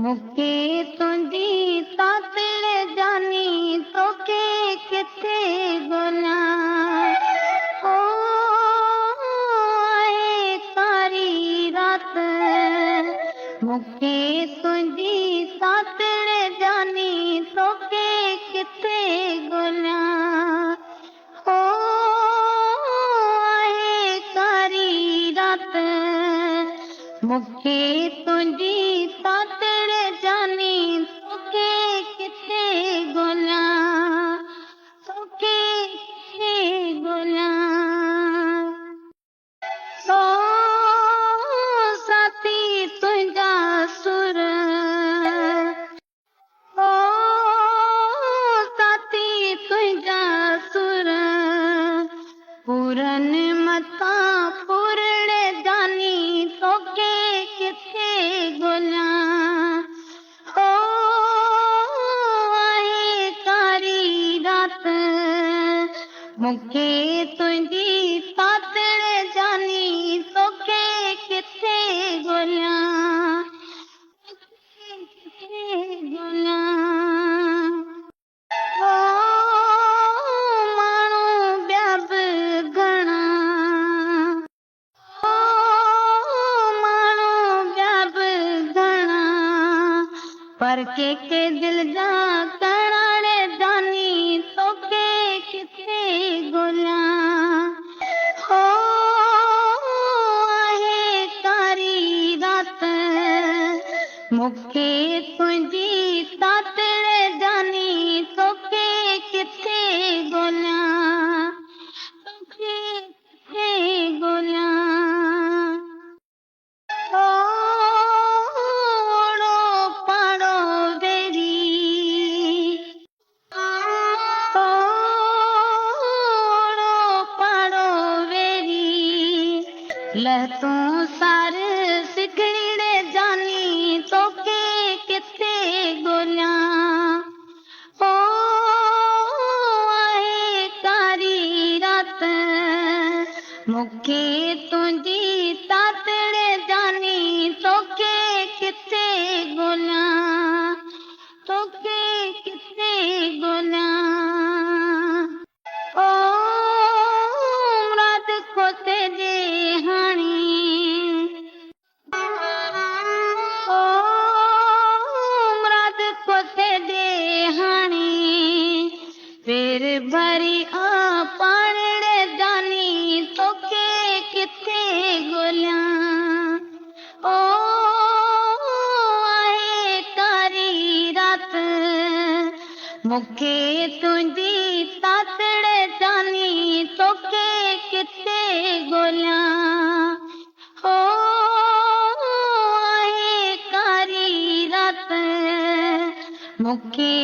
मुखे तुंहिंजी तातड़ जानी तोखे किथे ॻोल्हां। ओ आहे कारी रात मुखे तुंहिंजी तातड़ जानी तोखे किथे ॻोल्हां। ओ आहे कारी रात मुखे तुंहिंजी तातड़ जानी तोखे किथे ॻोल्हां। तोखे किथे ॻोल्हां। सो साथी तुंहिंजा सुर ओ साथी तुंहिंजा सुर पूरन मथां पूरण जानी तोखे किथे ॻोल्हां। ओ आहे कारी रात मुखे तुंहिंजी तातड़ जानी तोखे किथे ॻोल्हां। किथे ॻोल्हां। ओ माण्हू ॿिया बि घणा ओ माण्हू ॿिया बि घणा पर के दिल जा करण जानी तोखे किथे ॻोल्हां। ओ आहे कारी रात मुखे तुंहिंजी तातड़ जानी तोखे किथे ॻोल्हां। तोखे किथे ॻोल्हां। ओ ओड़ो पाड़ो वेरी ओड़ो पाड़ो वेरी लहतूं सार सिखड़े जानी तोखे किथे ॻोल्हां। ओ आहे कारी रात मुखे तुंहिंजी तातड़ जानी तोखे किथे ॻोल्हां। तोखे किथे ॻोल्हां। ओ मुराद खोते जे हाणी ओ मुराद खोते जे हाणी पेर भरी पाणड़ जानी तोखे किथे ॻोल्हां। ओ आहे कारी रात मुखे तुंहिंजी तातड़ जानी तोखे किथे ॻोल्हां। ओ आहे कारी रात मुखे